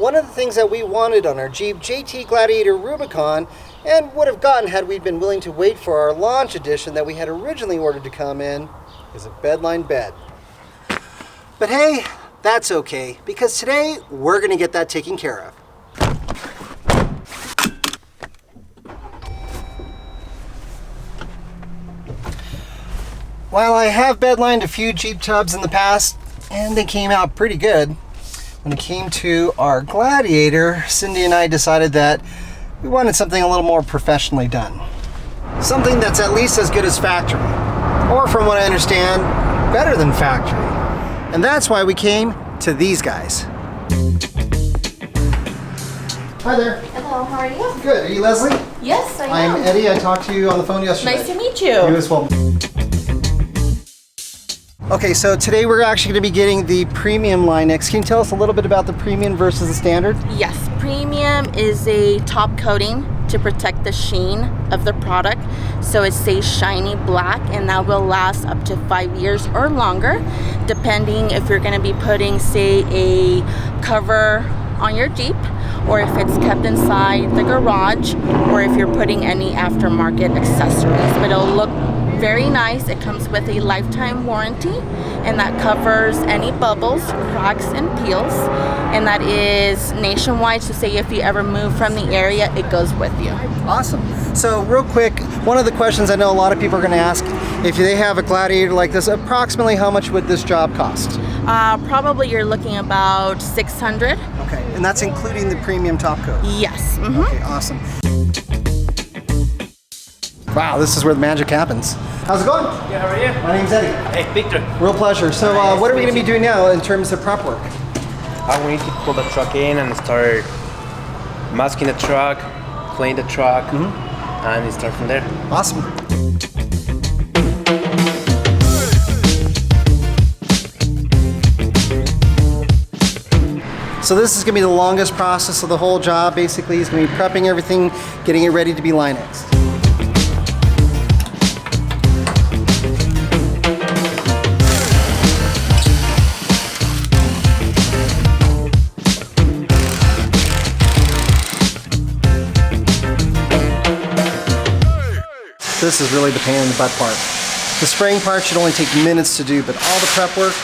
one of the things that we wanted on our Jeep JT Gladiator Rubicon, and would have gotten had we been willing to wait for our launch edition that we had originally ordered to come in, is a bedlined bed. But hey, that's okay, because today we're going to get that taken care of. While I have bedlined a few Jeep tubs in the past, and they came out pretty good, when it came to our Gladiator, Cindy and I decided that we wanted something a little more professionally done. Something that's at least as good as factory, or from what I understand, better than factory. And that's why we came to these guys. Hi there. Hello, how are you? Good. Are you Leslie? Yes, I am. I'm Eddie. I talked to you on the phone yesterday. Nice to meet you. You as well. Okay, so today we're actually going to be getting the premium linex. Can you tell us a little bit about the premium versus the standard? Yes, premium is a top coating to protect the sheen of the product. So it stays shiny black, and that will last up to 5 years or longer, depending if you're going to be putting, say, a cover on your Jeep, or if it's kept inside the garage, or if you're putting any aftermarket accessories. But it'll look very nice. It comes with a lifetime warranty, and that covers any bubbles, cracks, and peels, and that is nationwide. So say if you ever move from the area, it goes with you. Awesome. So real quick, one of the questions I know a lot of people are going to ask, if they have a Gladiator like this, approximately how much would this job cost? Probably you're looking about $600. Okay, and that's including the premium top coat? Yes. Mm-hmm. Okay, awesome. Wow, this is where the magic happens. How's it going? Good, how are you? My name's Eddie. Hey, Victor. Real pleasure. So what are we going to be doing now in terms of prep work? We need to pull the truck in and start masking the truck, clean the truck, and start from there. Awesome. So this is going to be the longest process of the whole job. Basically, it's going to be prepping everything, getting it ready to be linexed. This is really the pain in the butt part. The spraying part should only take minutes to do, but all the prep work,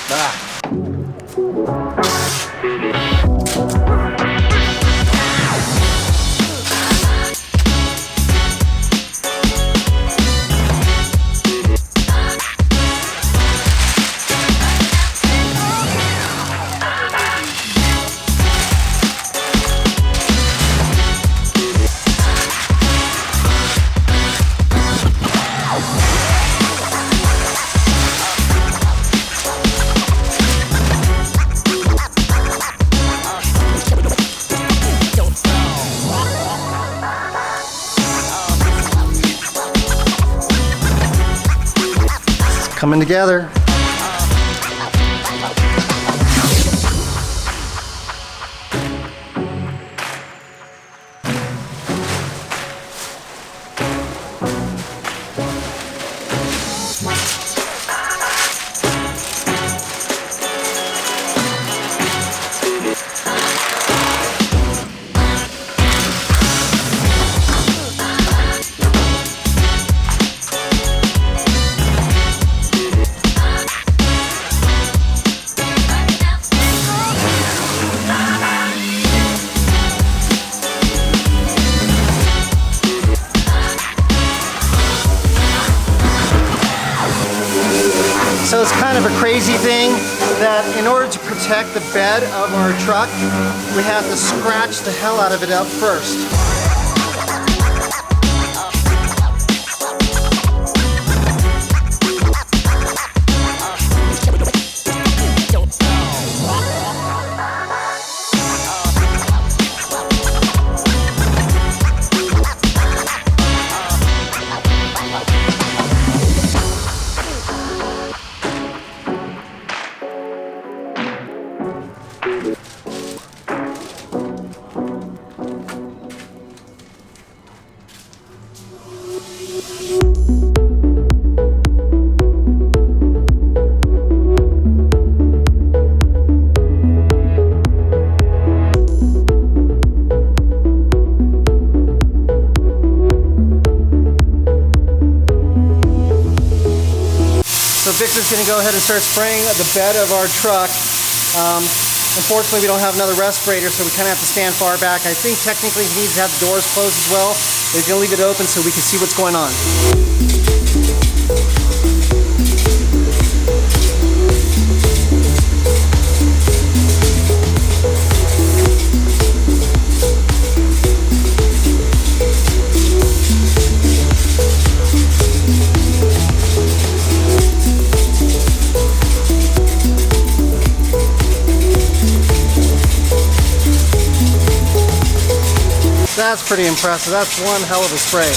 coming together. So it's kind of a crazy thing that in order to protect the bed of our truck, we have to scratch the hell out of it up first. So Victor's gonna go ahead and start spraying the bed of our truck. Unfortunately, we don't have another respirator, so we kind of have to stand far back. I think technically he needs to have the doors closed as well. But he's gonna leave it open so we can see what's going on. That's pretty impressive. That's one hell of a spray.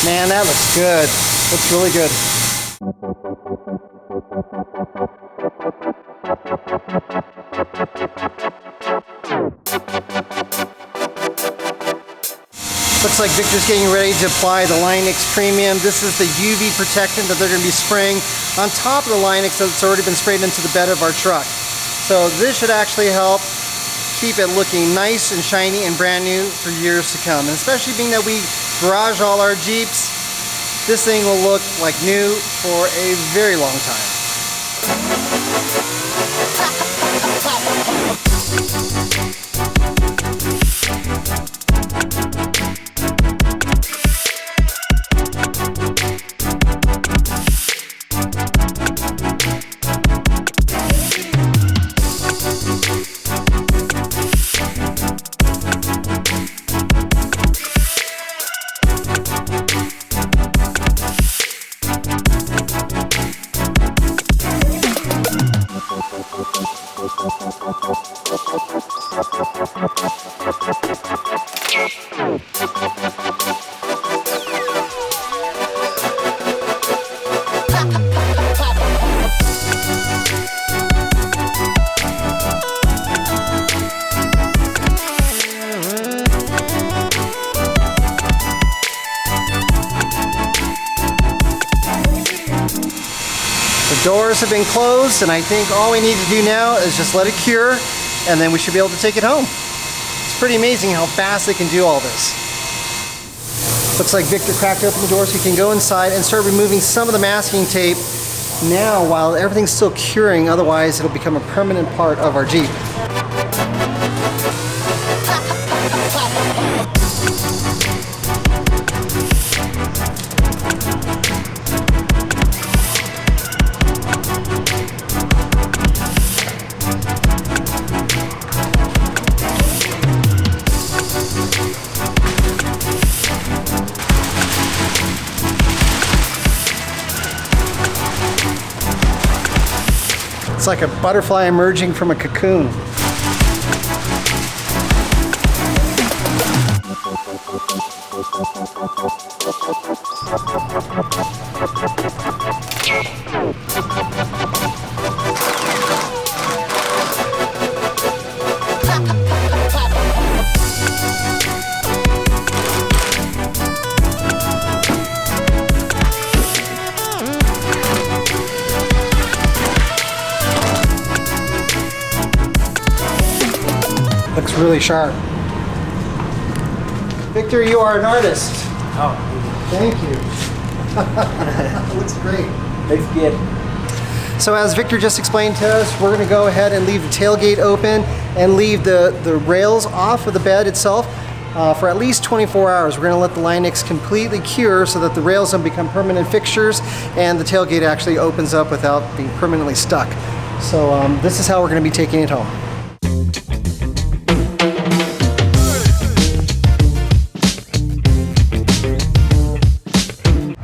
Man, that looks good. Looks really good. Looks like Victor's getting ready to apply the Linex Premium. This is the UV protectant that they're going to be spraying on top of the Linex that's already been sprayed into the bed of our truck. So this should actually help keep it looking nice and shiny and brand new for years to come. And especially being that we garage all our Jeeps, this thing will look like new for a very long time. The doors have been closed, and I think all we need to do now is just let it cure, and then we should be able to take it home. It's pretty amazing how fast they can do all this. Looks like Victor cracked open the door so he can go inside and start removing some of the masking tape now while everything's still curing, otherwise it'll become a permanent part of our Jeep. It's like a butterfly emerging from a cocoon. Looks really sharp. Victor, you are an artist. Oh, thank you. Looks great. looks good. So as Victor just explained to us, we're going to go ahead and leave the tailgate open and leave the rails off of the bed itself for at least 24 hours. We're going to let the Linex completely cure so that the rails don't become permanent fixtures and the tailgate actually opens up without being permanently stuck. So this is how we're going to be taking it home.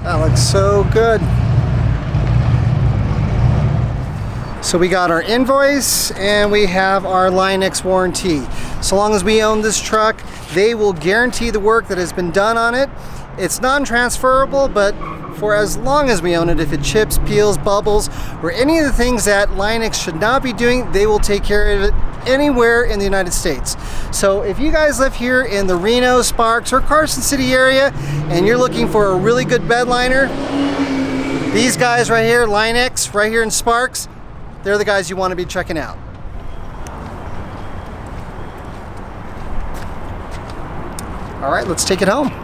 That looks so good. So we got our invoice and we have our linex warranty. So long as we own this truck, they will guarantee the work that has been done on it. It's non-transferable, but for as long as we own it, if it chips, peels, bubbles, or any of the things that Linex should not be doing, they will take care of it anywhere in the United States. So if you guys live here in the Reno, Sparks, or Carson City area, and you're looking for a really good bed liner, these guys right here, Linex, right here in Sparks, they're the guys you want to be checking out. All right, let's take it home.